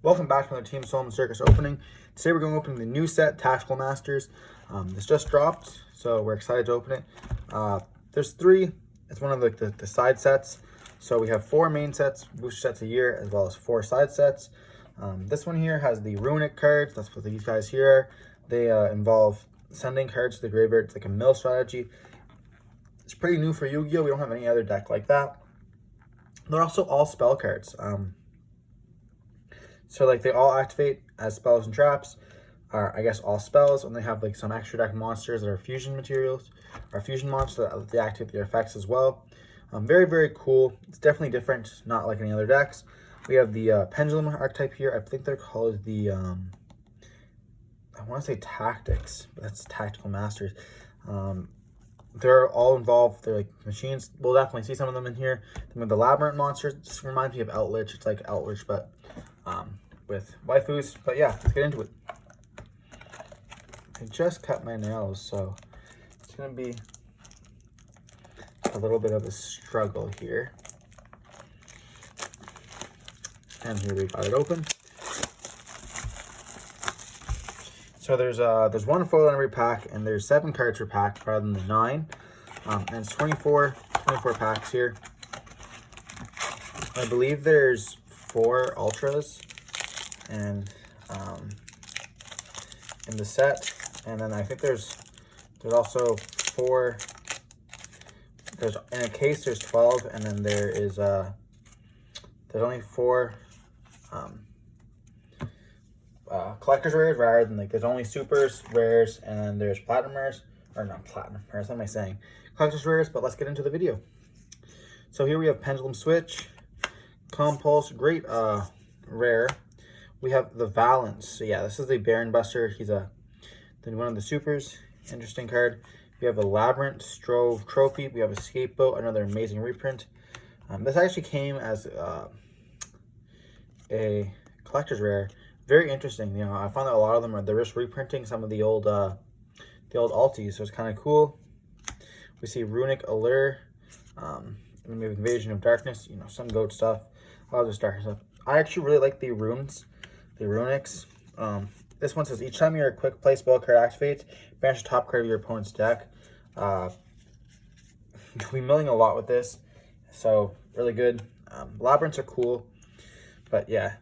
Welcome back to another Team Solomon Circus opening. Today we're going to open the new set, Tactical Masters. This just dropped, so we're excited to open it. There's three. It's one of the side sets. So we have 4 main sets, booster sets a year, as well as 4 side sets. This one here has the Runic cards. That's what these guys here are. They involve sending cards to the graveyard. It's like a mill strategy. It's pretty new for Yu-Gi-Oh! We don't have any other deck like that. They're also all spell cards. So like they all activate as spells and traps, or I guess all spells, and they have like some extra deck monsters that are fusion materials, or fusion monsters that they activate their effects as well. Very, very cool. It's definitely different, not like any other decks. We have the Pendulum archetype here. I think they're called the, I want to say Tactics, but that's Tactical Masters. They're all involved. They're like machines. We'll definitely see some of them in here. Then with the Labyrinth monsters, just reminds me of Outlich. It's like Outlich, but with waifus. But yeah, let's get into it. I just cut my nails, so it's gonna be a little bit of a struggle here. And here we got it open. So there's 1 foil in every pack, and there's 7 cards per pack rather than the 9. And it's 24 packs here. I believe there's 4 ultras and in the set, and then I think there's also 4. There's in a case there's 12, and then there's only 4 collector's rares rather than like there's only supers, rares, and then there's platinum rares, or not platinum rares, what am I saying? Collector's rares. But let's get into the video. So here we have Pendulum Switch, Compulse, great rare. We have the Valence. So yeah, this is the Baron Buster. He's one of the supers. Interesting card. We have the Labyrinth Strove Trophy. We have a Scapegoat, another amazing reprint. This actually came as a collector's rare. Very interesting. You know, I found that a lot of them are just reprinting some of the old alties, so it's kind of cool. We see Runic Allure, maybe Invasion of Darkness. You know, some goat stuff. A lot of this dark stuff. I actually really like the runes, the Runics. This one says each time your quick play spell card activates, banish the top card of your opponent's deck. You'll be milling a lot with this, so really good. Labyrinths are cool, but yeah.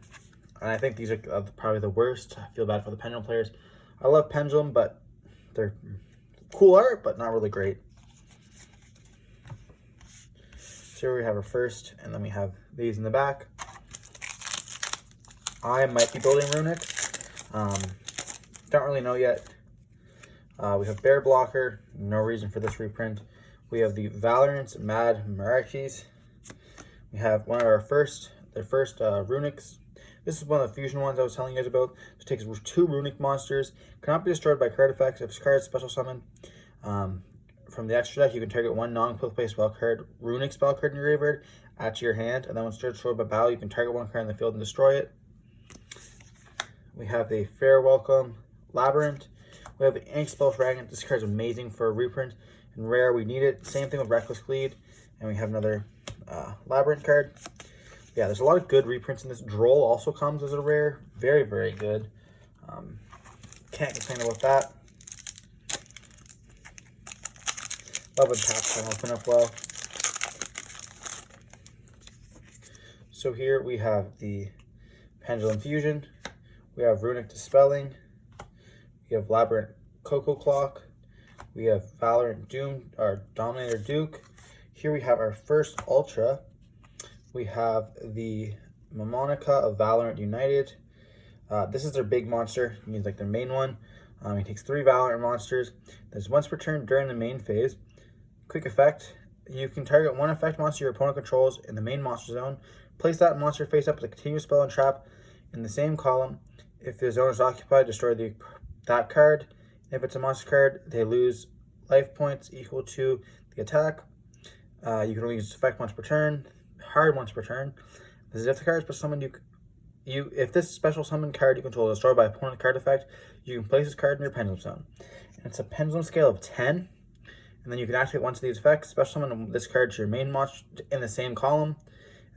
And I think these are probably the worst. I feel bad for the Pendulum players. I love Pendulum, but they're cool art, but not really great. So here we have our first, and then we have these in the back. I might be building Runic. Don't really know yet. We have Bear Blocker. No reason for this reprint. We have the Valorant's Mad Marachis. We have one of their first Runics. This is one of the fusion ones I was telling you guys about. It takes 2 Runic monsters. Cannot be destroyed by card effects. If this card is special summon from the extra deck, you can target 1 non-quick play spell card, Runic spell card in your graveyard, add to your hand, and then when it's destroyed by battle, you can target 1 card in the field and destroy it. We have the Fair Welcome Labyrinth. We have the Ink Spell Fragment. This card is amazing for a reprint and rare. We need it. Same thing with Reckless Gleed. And we have another Labyrinth card. Yeah, there's a lot of good reprints in this. Droll also comes as a rare. Very, very good. Can't complain about that. Love when packs can open up well. So here we have the Pendulum Fusion. We have Runic Dispelling. We have Labyrinth Cocoa Clock. We have Valorant Doom, or Dominator Duke. Here we have our first Ultra. We have the Mamonica of Valorant United. This is their big monster. It means like their main one. He takes 3 Valorant monsters. There's once per turn during the main phase. Quick effect. You can target 1 effect monster your opponent controls in the main monster zone. Place that monster face up with a continuous spell and trap in the same column. If the zone is occupied, destroy that card. If it's a monster card, they lose life points equal to the attack. You can only use effect once per turn. Hard once per turn. This is if the card is special summoned, if this special summon card you control is destroyed by opponent card effect, you can place this card in your Pendulum zone. And it's a Pendulum scale of 10. And then you can activate once of these effects. Special summon this card to your main monster in the same column.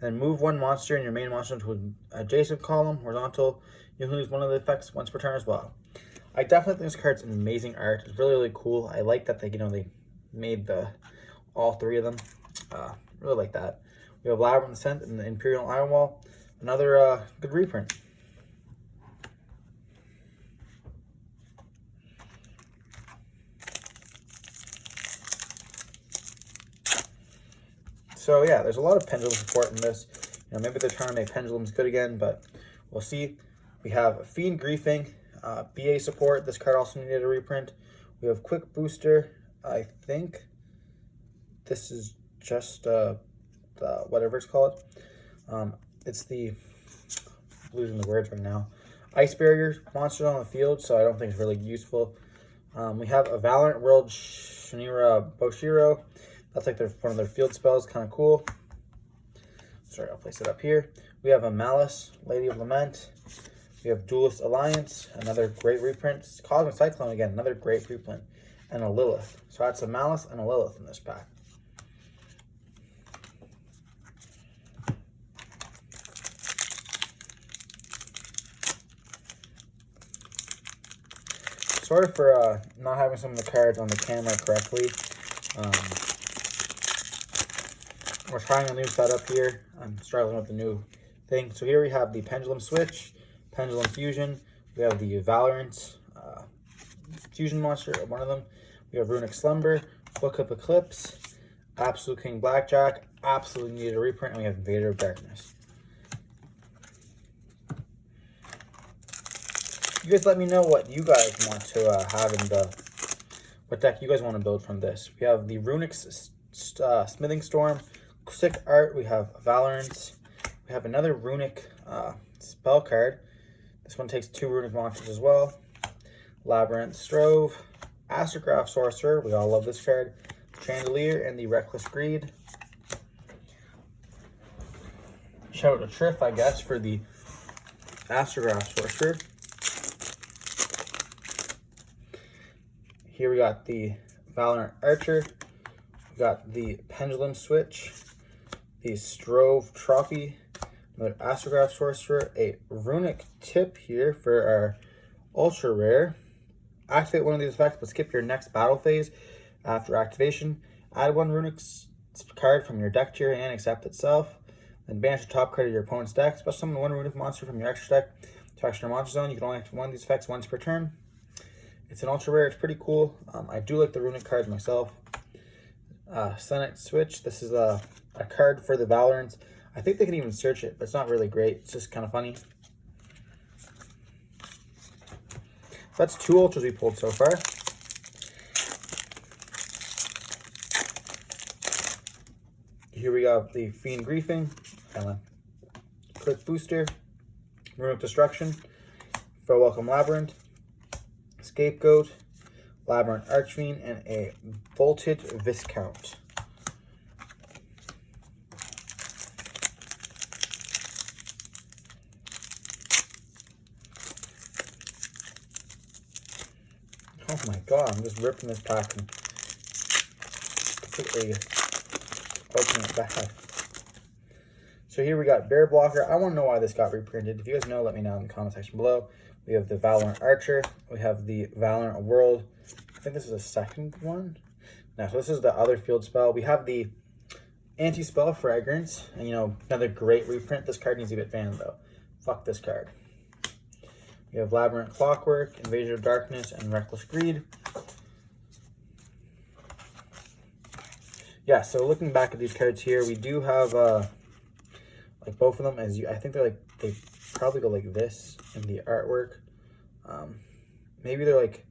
And then move one monster in your main monster to an adjacent column, horizontal. You can lose one of the effects once per turn as well. I definitely think this card's an amazing art. It's really, really cool. I like that they, they made all three of them. Really like that. We have Labyrinth Ascent and the Imperial Ironwall. Another good reprint. So yeah, there's a lot of pendulum support in this. Maybe they're trying to make pendulums good again, but we'll see. We have Fiend Griefing, BA support. This card also needed a reprint. We have Quick Booster. I think this is just whatever it's called. It's the, I'm losing the words right now. Ice Barrier monsters on the field, so I don't think it's really useful. We have a Valorant World Shinira Boshiro. That's like one of their field spells, kind of cool. Sorry, I'll place it up here. We have a Malice, Lady of Lament. We have Duelist Alliance, another great reprint. Cosmic Cyclone again, another great reprint. And a Lilith. So that's a Malice and a Lilith in this pack. Sorry for not having some of the cards on the camera correctly. We're trying a new setup here. I'm struggling with the new thing. So here we have the Pendulum Switch, Pendulum Fusion. We have the Valorant Fusion monster, one of them. We have Runic Slumber, Book of Eclipse, Absolute King Blackjack, absolutely needed a reprint, and we have Invader of Darkness. You guys let me know what you guys want to have in what deck you guys want to build from this. We have the Runic Smithing Storm, sick art. We have Valorant. We have another Runic spell card. This one takes 2 Runic monsters as well. Labyrinth Strove, Astrograph Sorcerer. We all love this card. Chandelier and the Reckless Greed. Shout out to Triff, I guess, for the Astrograph Sorcerer. Here we got the Valorant Archer. We got the Pendulum Switch, the Strove Trophy, another Astrograph Sorcerer, a Runic Tip here for our Ultra Rare. Activate one of these effects, but skip your next battle phase after activation. Add 1 Runic card from your deck to your hand, except itself. Then banish the top card of your opponent's deck. Special summon 1 Runic monster from your extra deck to extra monster zone. You can only activate one of these effects once per turn. It's an ultra rare. It's pretty cool. I do like the Runic cards myself. Senate Switch. This is a card for the Valorants. I think they can even search it, but it's not really great. It's just kind of funny. That's 2 ultras we pulled so far. Here we have the Fiend Griefing, Quick Booster, Runic Destruction, Fair Welcome Labyrinth, Scapegoat, Labyrinth Archfiend, and a Voltage Viscount. Oh my god, I'm just ripping this pack and completely opening it back. So here we got Bear Blocker. I want to know why this got reprinted. If you guys know, let me know in the comment section below. We have the Valorant Archer. We have the Valorant World. I think this is the second one. No, so this is the other field spell. We have the Anti-Spell Fragrance. And, another great reprint. This card needs to get banned, though. Fuck this card. We have Labyrinth Clockwork, Invasion of Darkness, and Reckless Greed. Yeah, so looking back at these cards here, we do have, like both of them, I think they probably go like this in the artwork. Maybe they're like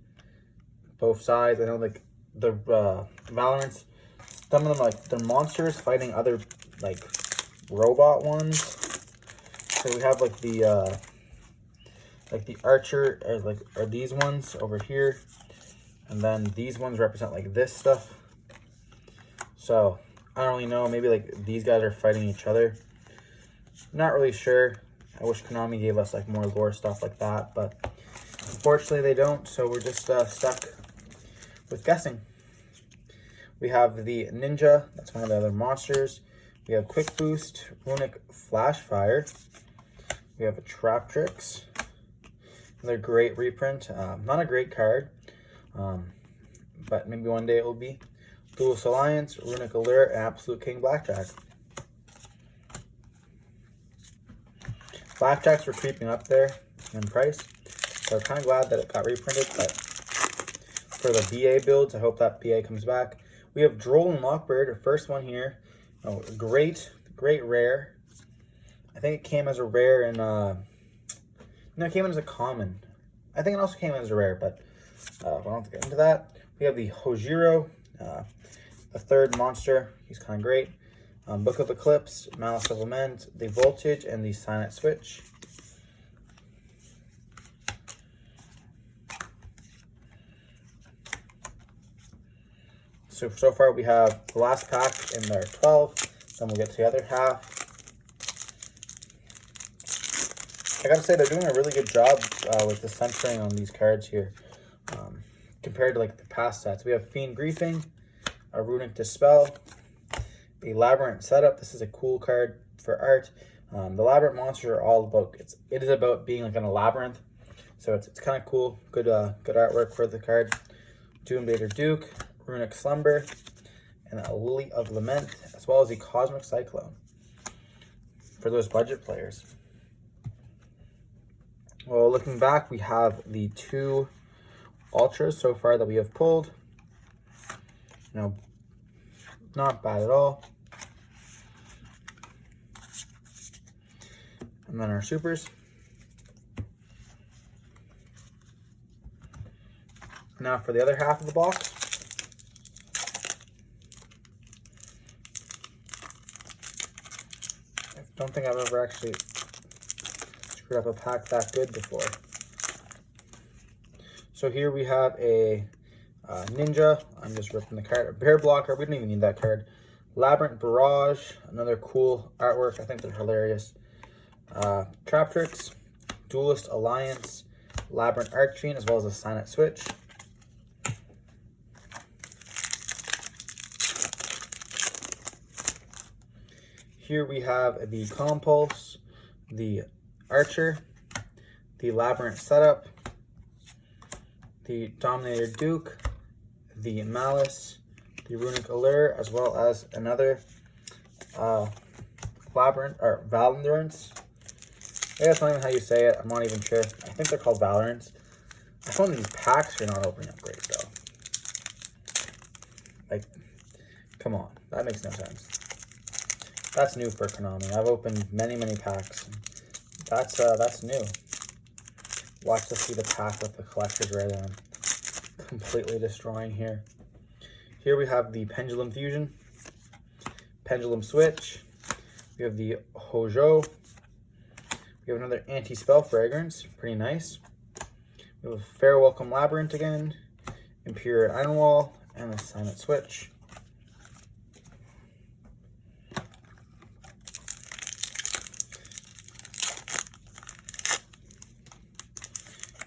both sides. I know like the Valorants, some of them they're monsters fighting other like robot ones. So we have like the Archer are these ones over here, and then these ones represent like this stuff. So I don't really know. Maybe like these guys are fighting each other. Not really sure. I wish Konami gave us like more lore stuff like that, but unfortunately they don't. So we're just stuck with guessing. We have the Ninja. That's one of the other monsters. We have Quick Boost, Runic Flash Fire. We have a Traptrix. Another great reprint. Not a great card, but maybe one day it will be. Duelist Alliance, Runic Allure, and Absolute King Blackjack. Blackjacks were creeping up there in price, so I'm kind of glad that it got reprinted, but for the BA builds, I hope that BA comes back. We have Droll and Lockbird, first one here. Oh, great rare. I think it came as a rare in, no, it came in as a common. I think it also came as a rare, but I don't have to get into that. We have the Hojiro, the third monster. He's kind of great. Book of Eclipse, Malice of Lament, the Voltage, and the Silent Switch. So far we have the last pack in there, 12. Then we'll get to the other half. I gotta say, they're doing a really good job with the centering on these cards here, compared to like the past sets. We have Fiend Griefing, a Runic Dispel, the Labyrinth Setup. This is a cool card for art. The Labyrinth monsters are all about, it is about being like in a labyrinth, so it's kind of cool. Good artwork for the card. Doom Invader Duke, Runic Slumber, and a Lily of Lament, as well as the Cosmic Cyclone for those budget players. Well, looking back, we have the 2 Ultras so far that we have pulled. You know, not bad at all. And then our Supers. Now for the other half of the box. I don't think I've ever actually screwed up a pack that good before. So here we have a Ninja. I'm just ripping the card. A Bear Blocker. We don't even need that card. Labyrinth Barrage. Another cool artwork. I think they're hilarious. Traptrix. Duelist Alliance. Labyrinth Archfiend, as well as a Silent Switch. Here we have the Compulse, the Archer, the Labyrinth Setup, the Dominator Duke, the Malice, the Runic Allure, as well as another Labyrinth, or Valorants. That's not even how you say it. I'm not even sure. I think they're called Valorants. I found these packs are not opening up great, though. Like, come on. That makes no sense. That's new for Konami. I've opened many packs. That's new. Watch to see the pack with the collector's rare that I'm completely destroying here. Here we have the Pendulum Fusion, Pendulum Switch. We have the Hojo. We have another Anti-Spell Fragrance, pretty nice. We have Fair Welcome Labyrinth again, Imperial Ironwall, and the Silent Switch.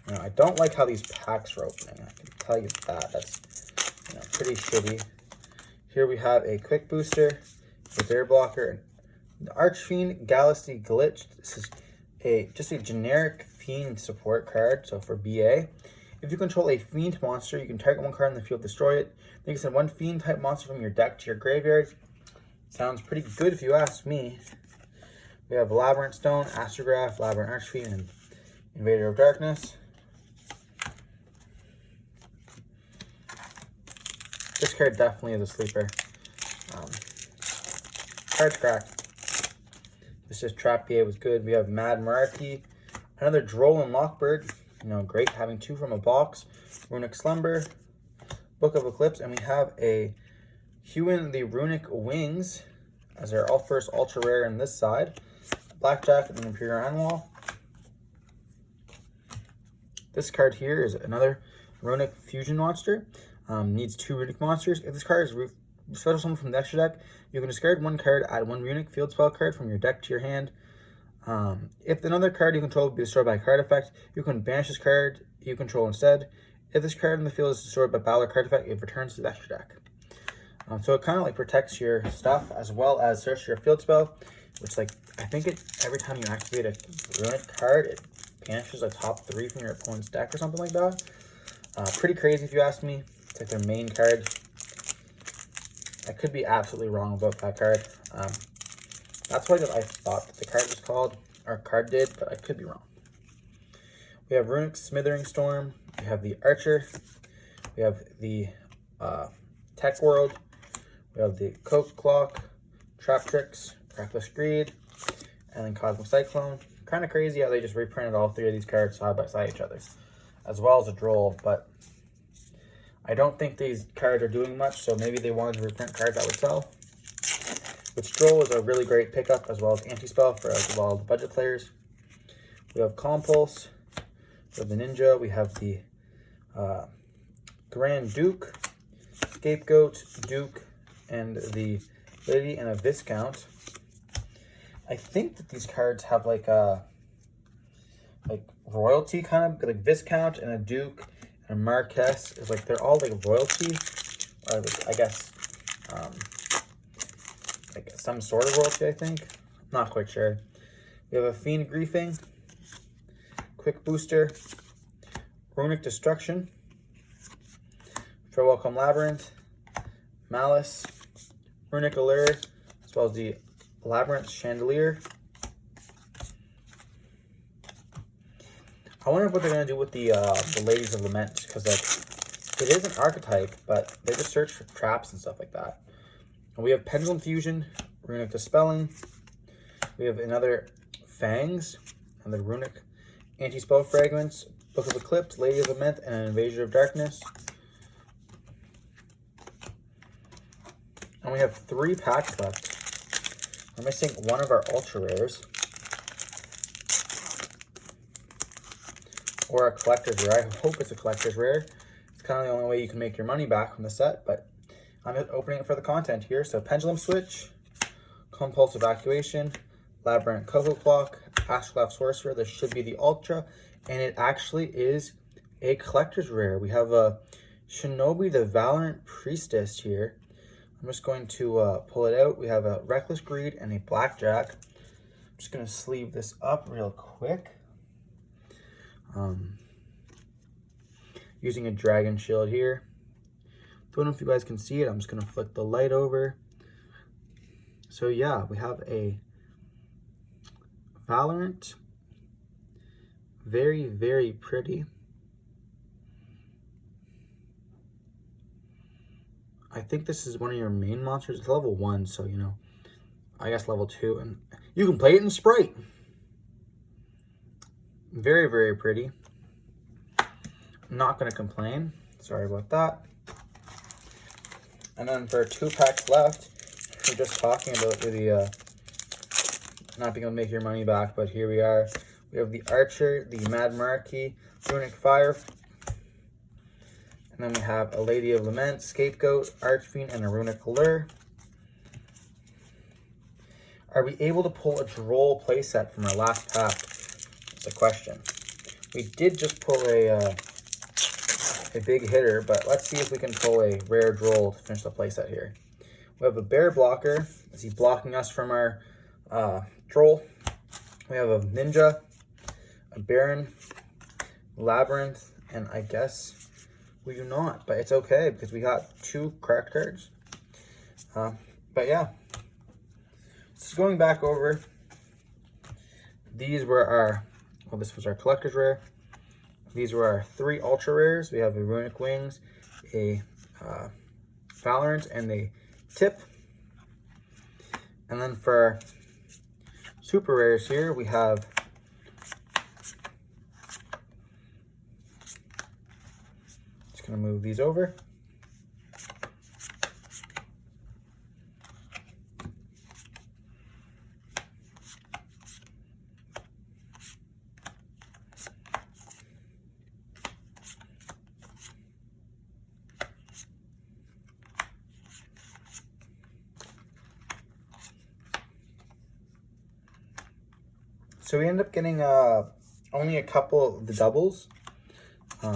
Now, I don't like how these packs are opening. I can tell you that. That's pretty shitty. Here we have a Quick Booster, a Bear Blocker, an Archfiend Galaxy Glitch. This is just a generic Fiend support card, so for BA. If you control a Fiend monster, you can target one card in the field, destroy it. Then you can send one Fiend type monster from your deck to your graveyard. Sounds pretty good if you ask me. We have Labyrinth Stone, Astrograph, Labyrinth Archfiend, and Invader of Darkness. This card definitely is a sleeper. Card's cracked. This is Trap BA was good. We have Mad Maraki, another Droll and Lockbird. Great having 2 from a box. Runic Slumber, Book of Eclipse, and we have a Huin the Runic Wings as our first ultra rare in this side. Blackjack and Imperial Anwal. This card here is another Runic Fusion monster. Needs 2 Runic monsters. If this card is special summon from the extra deck, you can discard 1 card, add 1 Runic field spell card from your deck to your hand. If another card you control be destroyed by a card effect, you can banish this card you control instead. If this card in the field is destroyed by battle or card effect, it returns to the extra deck. So it kind of like protects your stuff as well as search your field spell, which like I think it every time you activate a runic card, it banishes a top 3 from your opponent's deck or something like that. Pretty crazy if you ask me. It's like their main card. I could be absolutely wrong about that card. That's what I thought that the card was called, or card did, but I could be wrong. We have Runic Smithering Storm. We have the Archer. We have the Tech World. We have the Coke Clock, Trap Tricks, Reckless Greed, and then Cosmic Cyclone. Kind of crazy how they just reprinted all 3 of these cards side by side each other, as well as a Droll, but I don't think these cards are doing much, so maybe they wanted to reprint cards that would sell. Which Droll is a really great pickup, as well as anti-spell for a lot of the budget players. We have Calm Pulse. We have the Ninja. We have the Grand Duke, Scapegoat, Duke, and the Lady and a Viscount. I think that these cards have like a royalty kind of, like Viscount and a Duke and a Marquess is like, they're all like royalty, or like, I guess like some sort of royalty, I think. Not quite sure. We have a Fiend Griefing, Quick Booster, Runic Destruction, Farewell Labyrinth, Malice, Runic Allure, as well as the Labyrinth Chandelier. I wonder what they're going to do with the Ladies of Lament, because like it is an archetype, but they just search for traps and stuff like that. And we have Pendulum Fusion, Runic Dispelling. We have another Fangs, and the Runic Anti-Spell Fragments, Book of Eclipse, Lady of Lament, and an Invasion of Darkness. And we have 3 packs left. We're missing one of our ultra rares. Or a collector's rare. I hope it's a collector's rare. It's kind of the only way you can make your money back from the set, but I'm just opening it for the content here. So Pendulum Switch, Compulse Evacuation, Labyrinth Cocoa Clock, Ashclaff Sorcerer. This should be the Ultra, and it actually is a collector's rare. We have a Shinobi the Valorant Priestess here. I'm just going to pull it out. We have a Reckless Greed and a Blackjack. I'm just going to sleeve this up real quick. Using a Dragon Shield here. Don't know if you guys can see it. I'm just going to flick the light over. So yeah, we have a Valorant. Very, very pretty. I think this is one of your main monsters. It's level 1, so you know, I guess level 2, and you can play it in Sprite. Very, very pretty. I'm not going to complain. Sorry about that. And then for 2 packs left, we're just talking about the not being able to make your money back, but here we are. We have the Archer, the Mad Marquis, Runic Fire, and then we have a Lady of Lament, Scapegoat, Archfiend, and a Runic Allure. Are we able to pull a Droll playset from our last pack? That's the question. We did just pull a big hitter, but let's see if we can pull a rare Droll to finish the playset here. We have a Bear Blocker. Is he blocking us from our Droll? We have a Ninja, a Baron, Labyrinth, and I guess we do not, but it's okay because we got 2 cracked cards. But yeah, so going back over, these were our, well, this was our collector's rare. These were our 3 ultra rares. We have a Runic Wings, a Valorant, and a Tip. And then for super rares here, we have just gonna move these over. So we ended up getting only a couple of the doubles. We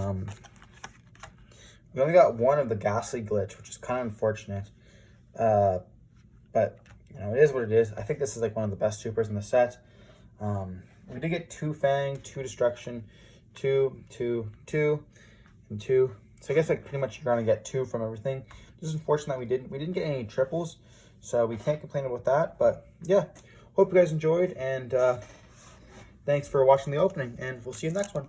only got one of the Ghastly Glitch, which is kind of unfortunate. But you know, it is what it is. I think this is like one of the best supers in the set. We did get 2 Fang, 2 Destruction, 2, 2, 2, and 2. So I guess like pretty much you're gonna get 2 from everything. This is unfortunate that we didn't get any triples, so we can't complain about that. But yeah, hope you guys enjoyed, and thanks for watching the opening, and we'll see you in the next one.